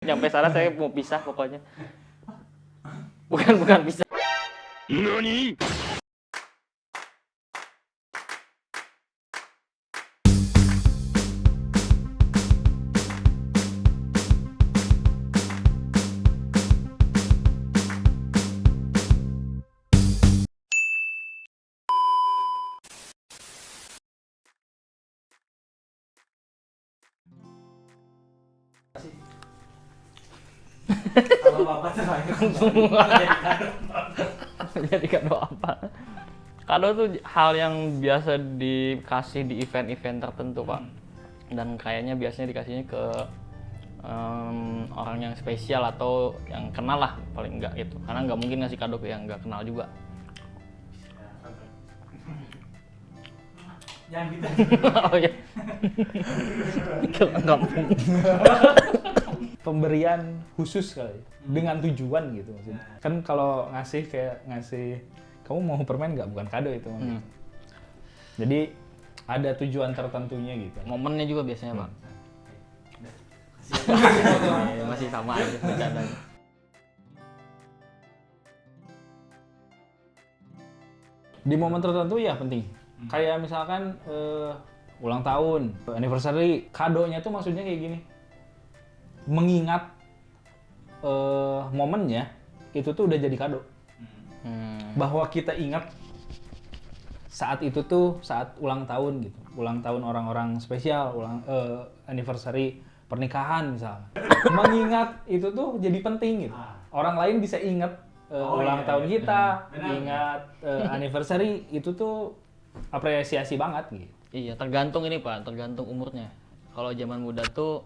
Nyampe sana saya mau pisah pokoknya. Bukan pisah. NANI?! Kalau bapak terakhir Jadi kado apa? Kado tuh hal yang biasa dikasih di event-event tertentu, Pak. Dan kayaknya biasanya dikasihnya ke orang yang spesial atau yang kenal lah paling enggak gitu. Karena nggak mungkin ngasih kado ke yang nggak kenal juga. yang gitu. Oh iya. Ke kampung. Pemberian khusus kali dengan tujuan gitu maksudnya. Kan kalau ngasih kayak ngasih kamu mau permen nggak, bukan kado itu maksudnya. Jadi ada tujuan tertentunya gitu. Momennya juga biasanya, Pak. Masih sama aja bercandanya. Di momen tertentu ya penting. Kayak misalkan ulang tahun, anniversary, kadonya tuh maksudnya kayak gini. Mengingat momennya itu tuh udah jadi kado. Bahwa kita ingat saat itu tuh saat ulang tahun gitu. Ulang tahun orang-orang spesial, anniversary pernikahan misalnya. Mengingat itu tuh jadi penting gitu. Orang lain bisa ingat ulang tahun kita, Benar. ingat anniversary, itu tuh apresiasi banget gitu. Iya, tergantung ini, Pak, tergantung umurnya. Kalau zaman muda tuh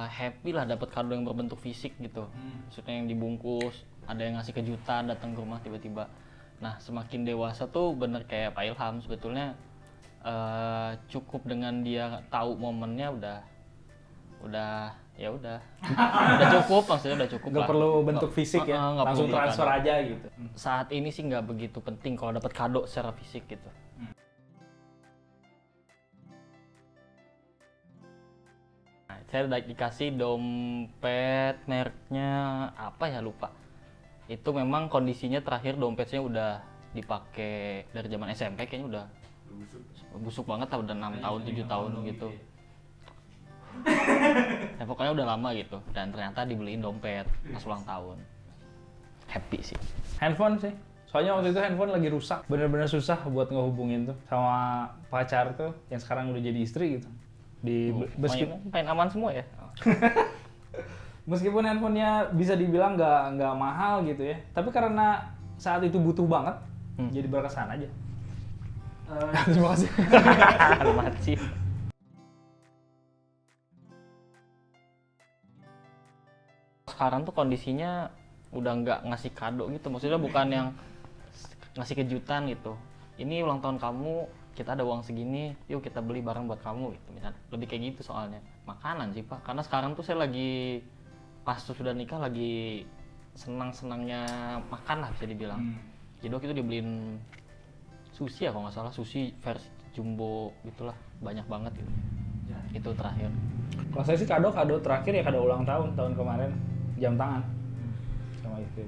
happy lah dapat kado yang berbentuk fisik gitu. Maksudnya yang dibungkus, ada yang ngasih kejutan datang ke rumah tiba-tiba. Nah, semakin dewasa tuh bener kayak Pak Ilham sebetulnya cukup dengan dia tahu momennya udah cukup, maksudnya udah cukup Nggak lah. perlu bentuk fisik ya, nggak langsung perlu transfer kado. aja gitu. Saat ini sih nggak begitu penting kalau dapat kado secara fisik gitu. Nah, saya dikasih dompet mereknya apa ya, lupa. Itu memang kondisinya terakhir dompetnya udah dipakai dari zaman SMP, kayaknya udah busuk banget lah, udah 6 tahun 7 tahun gitu. Ya, pokoknya udah lama gitu, dan ternyata dibeliin dompet pas ulang tahun. Happy sih. Handphone sih. Soalnya waktu itu handphone lagi rusak. Bener-bener susah buat ngehubungin tuh sama pacar tuh yang sekarang udah jadi istri gitu. Main aman semua ya. Meskipun handphonenya bisa dibilang nggak mahal gitu ya, tapi karena saat itu butuh banget, jadi berkesan aja. Terima kasih. Alamat sih. Sekarang tuh kondisinya udah nggak ngasih kado gitu, maksudnya bukan yang ngasih kejutan gitu. Ini ulang tahun kamu, kita ada uang segini, yuk kita beli barang buat kamu gitu misalnya. Lebih kayak gitu soalnya. Makanan sih, Pak, karena sekarang tuh saya lagi pas sudah nikah lagi senang-senangnya makan lah bisa dibilang. Jadi waktu itu dibeliin sushi ya kalau nggak salah, sushi versi jumbo gitulah, banyak banget gitu. Itu terakhir. Kalau saya sih kado terakhir ya kado ulang tahun kemarin, jam tangan sama itu.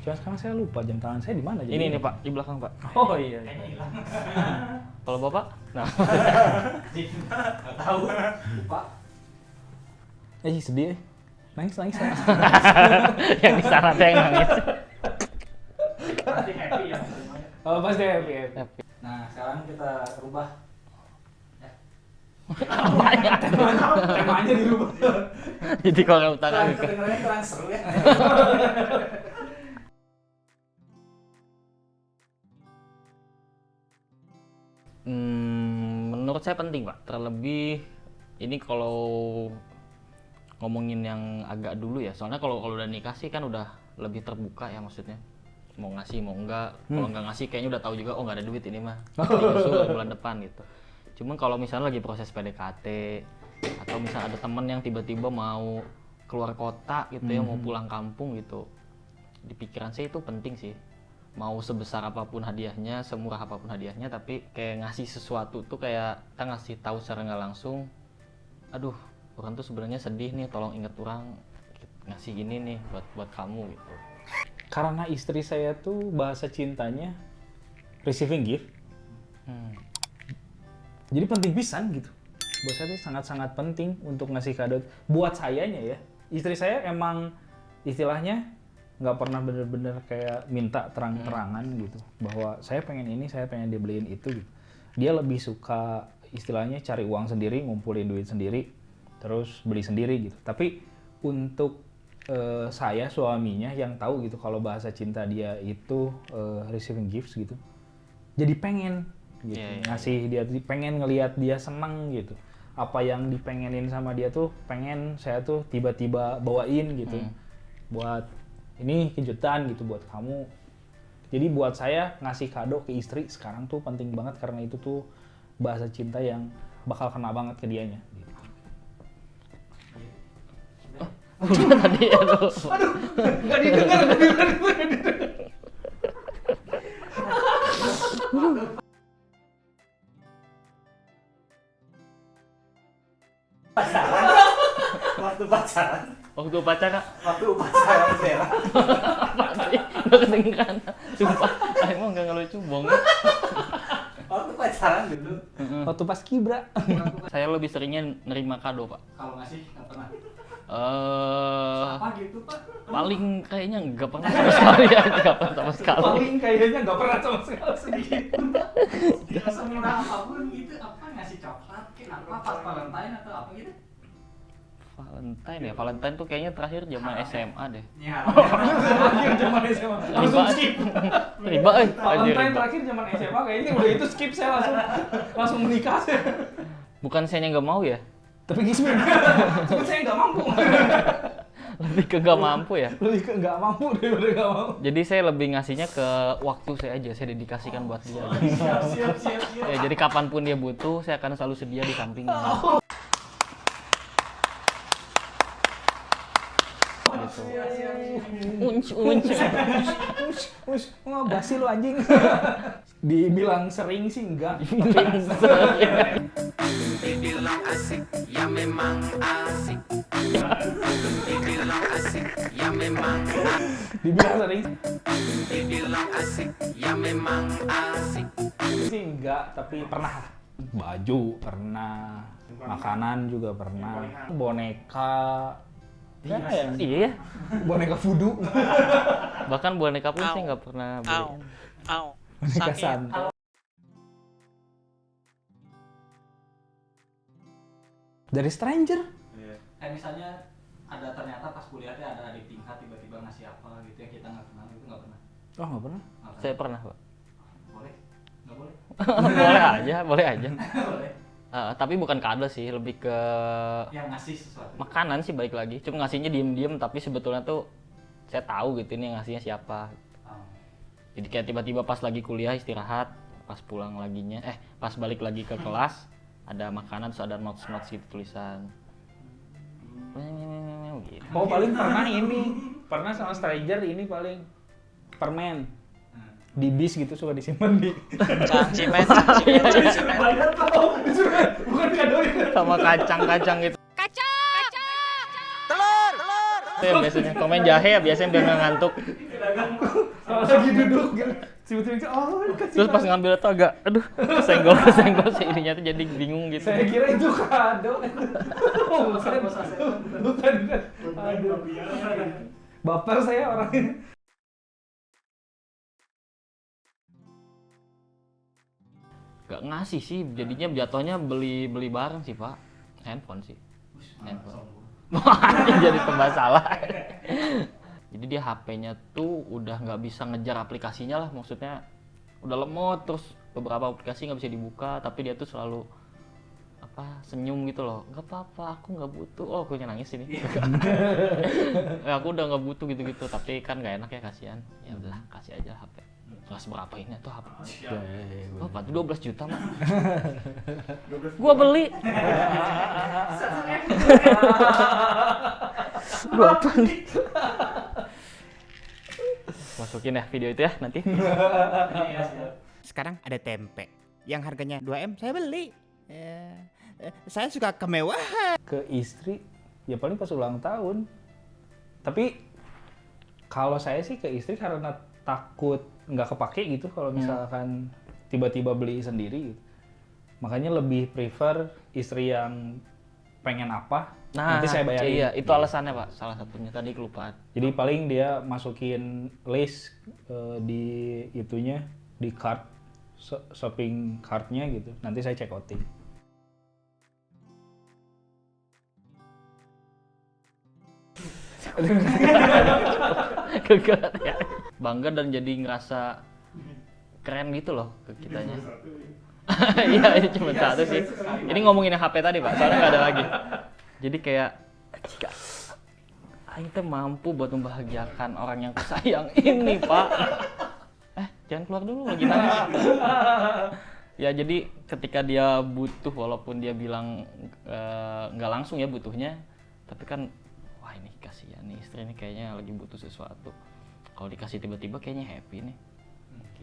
Cuma sekarang saya lupa jam tangan saya di mana. Ini Pak, di belakang, Pak. Oh iya. Kayaknya hilang. Kalau Bapak? Nah. Nggak tahu. Lupa. Sedih. Nangis. Yang di sana ada yang nangis. Pasti happy ya. Oh pasti happy. Happy. Nah sekarang kita rubah. Apanya? Temanya dirubah. Jadi kalau utara gitu. Kedengarannya kurang seru ya. Menurut saya penting, Pak. Terlebih ini kalau ngomongin yang agak dulu ya. Soalnya kalau udah nikah sih kan udah lebih terbuka ya, maksudnya. Mau ngasih mau enggak. Kalau enggak ngasih kayaknya udah tahu juga, oh nggak ada duit ini mah. Nyusul bulan depan gitu. Cuman kalau misalnya lagi proses PDKT atau misalnya ada temen yang tiba-tiba mau keluar kota gitu ya, mau pulang kampung gitu. Di pikiran saya itu penting sih. Mau sebesar apapun hadiahnya, semurah apapun hadiahnya, tapi kayak ngasih sesuatu tuh kayak kita ngasih tahu secara nggak langsung, aduh orang tuh sebenarnya sedih nih, tolong inget orang ngasih ini nih buat kamu gitu. Karena istri saya tuh bahasa cintanya receiving gift. Jadi penting pisan gitu. Buat saya sangat-sangat penting untuk ngasih kado. Buat sayanya ya, istri saya emang istilahnya nggak pernah bener-bener kayak minta terang-terangan gitu. Bahwa saya pengen ini, saya pengen dibeliin itu gitu. Dia lebih suka istilahnya cari uang sendiri, ngumpulin duit sendiri, terus beli sendiri gitu. Tapi untuk saya suaminya yang tahu gitu kalau bahasa cinta dia itu receiving gifts gitu. Jadi pengen gitu, ngasih dia, pengen ngelihat dia senang gitu. Apa yang dipengenin sama dia tuh pengen saya tuh tiba-tiba bawain gitu. Buat ini kejutan gitu buat kamu. Jadi buat saya ngasih kado ke istri sekarang tuh penting banget karena itu tuh bahasa cinta yang bakal kena banget ke dianya gitu. Udah tadi aduh. Nggak didengar. Waktu pacaran. Waktu upacara Waktu upacara bendera. apa sih? Nggak kedengeran. Sumpah, emang nggak ngelucu bong. Waktu pacaran dulu. Waktu pas kibra. Saya lebih seringnya nerima kado, Pak. Kalau ngasih nggak pernah. Apa gitu Pak? paling kayaknya nggak pernah sama sekali ya, nggak pernah sama sekali. Paling kayaknya nggak pernah sama sekali sedikit. Semurah apapun gitu, apa ngasih coklat, kenapa pas Valentine atau apa gitu? Valentine ya, Valentine tuh kayaknya terakhir zaman SMA deh. Ya, Terakhir zaman SMA. Langsung skip. Riba, anjir, Valentine riba. terakhir zaman SMA kayaknya udah itu skip saya langsung menikah saya. Bukan saya nggak mau ya, Tapi Gismin, cuma saya nggak mampu. lebih ke nggak mampu ya. Lebih ke nggak mampu daripada nggak mau. Jadi saya lebih ngasihnya ke waktu saya aja, saya dedikasikan buat dia. siap. Ya, jadi kapanpun dia butuh, saya akan selalu sedia di sampingnya. Gitu. Unc. Wah, basi lu anjing. Dibilang sering sih enggak. Dibilang asik, ya memang asik. Dibilang asik, ya memang Dibilang sering Dibilang asik, ya memang asik. sih enggak, tapi pernah. Baju pernah, makanan juga pernah. Boneka. Ya, Iya ya. boneka voodoo. Bahkan boneka pun saya nggak pernah beli. Boneka santai. Dari stranger. Kayak misalnya ada ternyata pas kuliahnya ada adik tingkat tiba-tiba ngasih apa gitu yang kita nggak kenal, itu nggak pernah. Oh, nggak pernah. Saya pernah, Pak. Boleh? Nggak boleh? boleh aja. Boleh. Tapi bukan kado sih, lebih ke Yang ngasih sesuatu. makanan sih balik lagi. Cuma ngasihnya diem-diem, tapi sebetulnya tuh saya tahu gitu ini yang ngasihnya siapa. Jadi kayak tiba-tiba pas lagi kuliah istirahat, pas pulang laginya, pas balik lagi ke kelas, ada makanan, terus ada notes-notes gitu tulisan. Gitu. Oh, paling pernah ini. Pernah sama stranger ini paling permen. Di bis gitu suka disimpan di. Cimen. Bukan kado itu. Sama kacang-kacang gitu. Telur. Itu ya biasanya komen jahe ya biasanya biar nggak ngantuk. Kalau lagi duduk gitu. Tiba-tiba kasih. Terus pas ngambil itu agak, aduh, kesenggol si ininya tuh jadi bingung gitu. Saya kira itu kado. Oh, bukan. Aduh. Baper saya orangnya. Gak ngasih sih, jadinya jatuhnya beli bareng sih Pak. Handphone sih. Handphone. Jadi serba salah. Jadi dia HP-nya tuh udah nggak bisa ngejar aplikasinya lah, maksudnya udah lemot, terus beberapa aplikasi nggak bisa dibuka, tapi dia tuh selalu senyum gitu loh. Nggak apa-apa, aku nggak butuh. Oh, aku nangis ini. Ya, aku udah nggak butuh gitu-gitu, tapi kan nggak enak ya, kasihan. Ya udahlah, kasih aja HP. Nggak seberapa ini tuh HP. Oh, Pak, 12 juta mah. Gua beli. Gua apa nih? Masukin ya video itu ya nanti. Sekarang ada tempe yang harganya 2M saya beli. Saya suka kemewahan. Ke istri ya paling pas ulang tahun. Tapi kalau saya sih ke istri karena takut nggak kepake gitu kalau misalkan tiba-tiba beli sendiri gitu. Makanya lebih prefer istri yang pengen apa, nanti saya bayarin. Iya, itu alasannya Pak, salah satunya tadi kelupaan. Jadi paling dia masukin list di itunya, di cart, shopping cart-nya gitu. Nanti saya check outing. Ya. Bangga dan jadi ngerasa keren gitu loh ke kitanya. Iya, ini cuma satu sih. Ini ngomongin yang HP tadi Pak, soalnya nggak ada lagi. Jadi kayak jika Aing teh mampu buat membahagiakan orang yang kusayang ini Pak. Jangan keluar dulu lagi nangis. Ya jadi ketika dia butuh, walaupun dia bilang nggak langsung ya butuhnya, tapi kan wah ini kasihan nih istri ini kayaknya lagi butuh sesuatu. Kalau dikasih tiba-tiba kayaknya happy nih.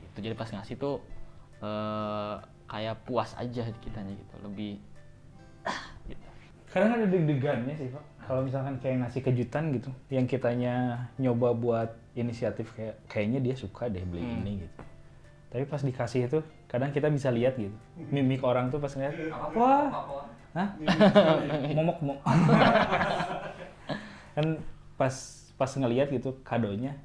Gitu. Jadi pas ngasih tuh kayak puas aja kitanya gitu, lebih gitu. Kadang ada deg-degannya sih Pak. Kalau misalkan kayak ngasih kejutan gitu, yang kitanya nyoba buat inisiatif kayaknya dia suka deh beli ini gitu. Tapi pas dikasih itu, kadang kita bisa lihat gitu, mimik orang tuh pas ngeliat, wah, hah? Momok. Kan pas ngelihat gitu kadonya,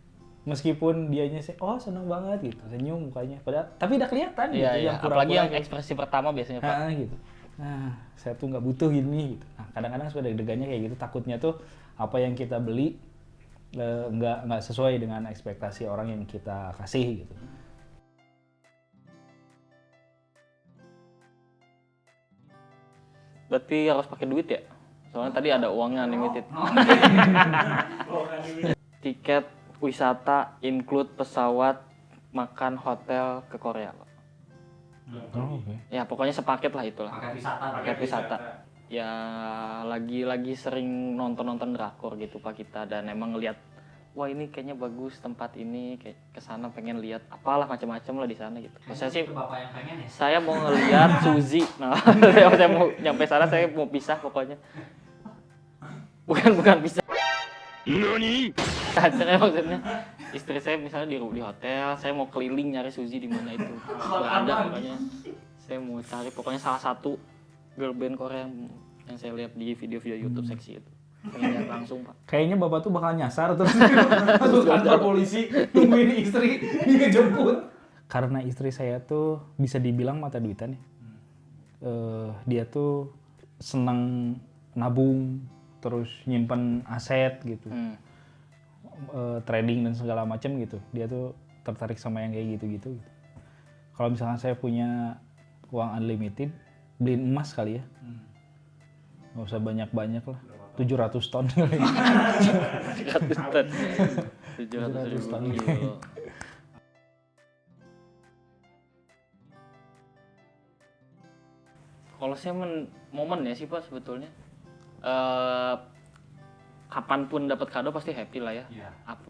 meskipun dianya sih, oh seneng banget gitu, senyum mukanya, padahal tapi udah kelihatan gitu, Iya, yang apalagi yang gitu. ekspresi pertama biasanya Pak. Gitu. Nah, saya tuh nggak butuh ini gitu. Nah, kadang-kadang suka deg-degannya kayak gitu, takutnya tuh apa yang kita beli nggak sesuai dengan ekspektasi orang yang kita kasih gitu. Berarti harus pakai duit ya? Soalnya tadi ada uangnya unlimited. Tiket wisata include pesawat, makan, hotel ke Korea Pak. Oh, oke. Ya pokoknya sepaket lah itulah. Paket wisata. Ya lagi sering nonton drakor gitu Pak kita, dan emang ngelihat wah ini kayaknya bagus tempat ini, kayak kesana pengen lihat apalah macam-macam lah di sana gitu. Saya sih Bapak yang pengen ya. saya mau ngelihat Suzy. Nah, saya mau nyampe sana saya mau pisah pokoknya. Bukan pisah. NANI? Saya maksudnya istri saya misalnya di hotel, saya mau keliling nyari Suzy di mana itu berada pokoknya. Saya mau cari pokoknya salah satu girl band Korea yang saya lihat di video-video YouTube seksi itu. Pengen lihat langsung Pak. Kayaknya bapak tuh bakal nyasar terus masuk kantor polisi tungguin istri dijemput. Karena istri saya tuh bisa dibilang mata duitan ya. Dia tuh senang nabung, terus nyimpen aset gitu, trading dan segala macam gitu. Dia tuh tertarik sama yang kayak gitu-gitu. Kalau misalkan saya punya uang unlimited, beliin emas kali ya. Nggak usah banyak-banyak lah. 700 ton. 700 ton. 700 ton. Kalau saya momen ya sih Pak sebetulnya. Kapanpun dapat kado pasti happy lah ya.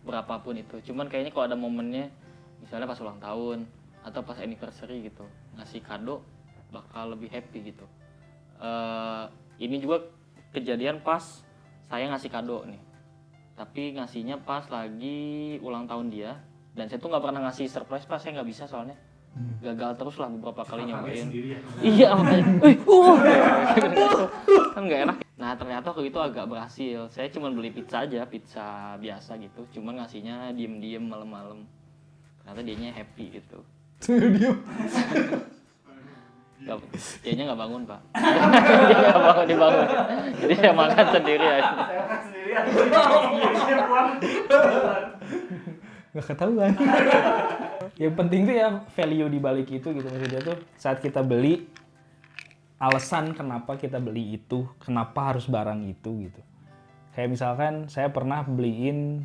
Berapapun itu. Cuman kayaknya kalau ada momennya, misalnya pas ulang tahun atau pas anniversary gitu, ngasih kado bakal lebih happy gitu. Ini juga kejadian pas saya ngasih kado nih, tapi ngasihnya pas lagi ulang tahun dia, dan saya tuh nggak pernah ngasih surprise Pak, saya nggak bisa soalnya gagal terus lah beberapa kali nyobain. Iya makanya, kan nggak enak. Nah ternyata waktu itu agak berhasil. Saya cuma beli pizza aja, pizza biasa gitu, cuma ngasihnya diem-diem malam-malam. Ternyata dianya happy gitu. Diem. Kayaknya nggak bangun Pak. Dia nggak dibangun. Jadi saya makan sendiri aja. Nggak ketahuan. Yang penting tuh ya value di balik itu gitu, maksudnya tuh saat kita beli, alasan kenapa kita beli itu, kenapa harus barang itu gitu. Kayak misalkan saya pernah beliin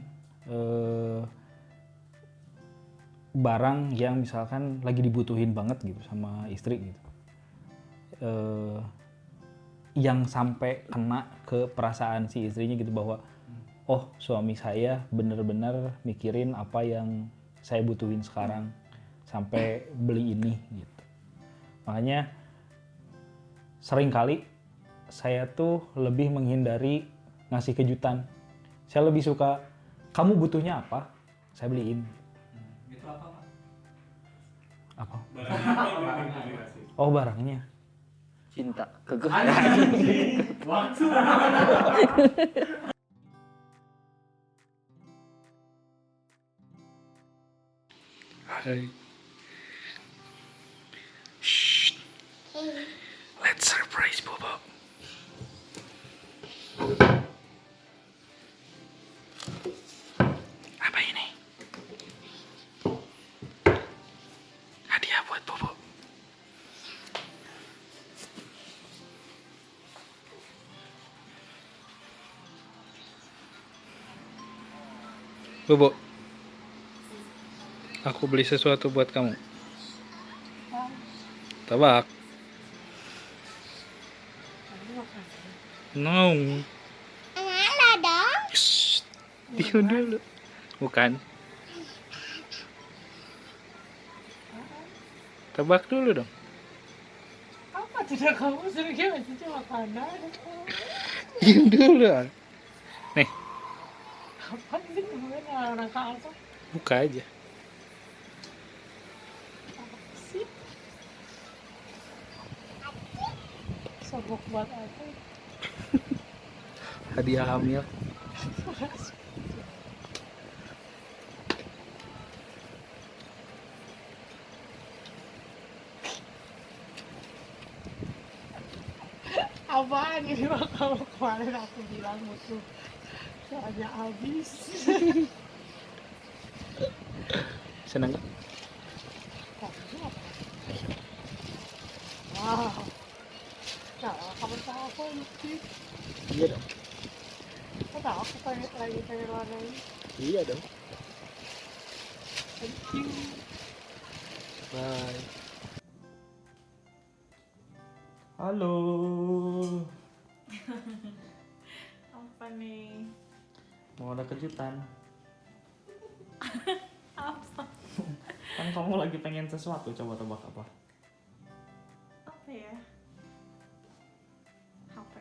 barang yang misalkan lagi dibutuhin banget gitu sama istri gitu. Yang sampai kena ke perasaan si istrinya gitu, bahwa oh suami saya bener-bener mikirin apa yang saya butuhin sekarang sampai beli ini gitu. Makanya sering kali saya tuh lebih menghindari ngasih kejutan. Saya lebih suka, kamu butuhnya apa? Saya beliin. Itu apa Pak? Apa? Barangnya. Oh, barangnya. Cinta, kekeh. Waktu. Hai. Shh. Let's surprise Bobo. Apa ini? Hadiah buat Bobo. Bobo, aku beli sesuatu buat kamu. Tabak. No. Mana dong? Shh. Diam dulu. Bukan. Tebak dulu dong. Apa tidak kamu sering ngasih makanan? Diam dulu. Nih, Apa sih kemarin anak apa buka aja. sih? Sogok buat apa? Hadiah hamil. Apaan ini mah kalau kemarin aku bilang musuh soalnya habis. Senang gak? Wow. Nah, kamu tahu apa lucu? Iya dong. Kamu tahu aku lagi pengen warna ini. Iya dong. Thank you. Bye. Halo. Apa nih? Mau ada kejutan. Apa? Kan kamu lagi pengen sesuatu, coba tebak apa? Apa ya? HP.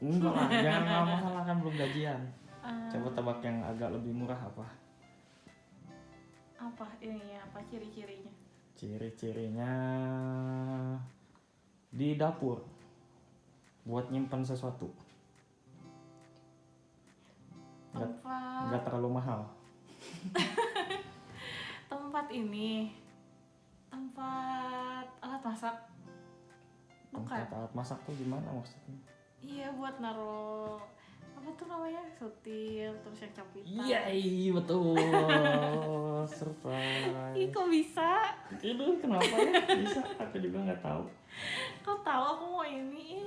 Enggak lah, jangan lama-lama kan belum gajian. Eh, Coba tebak yang agak lebih murah apa? Apa ini ya? Apa ciri-cirinya? Ciri-cirinya di dapur buat nyimpan sesuatu. Nggak terlalu mahal. Tempat ini. Tempat alat masak. Bukan. Tempat alat masak tuh gimana maksudnya? Iya, buat naruh apa tuh namanya? Sutil terus yang capitan. Iya, betul. Surprise. Ih, kok bisa? Itu kenapa ya? Bisa, aku juga nggak tahu. Kau tahu aku mau ini?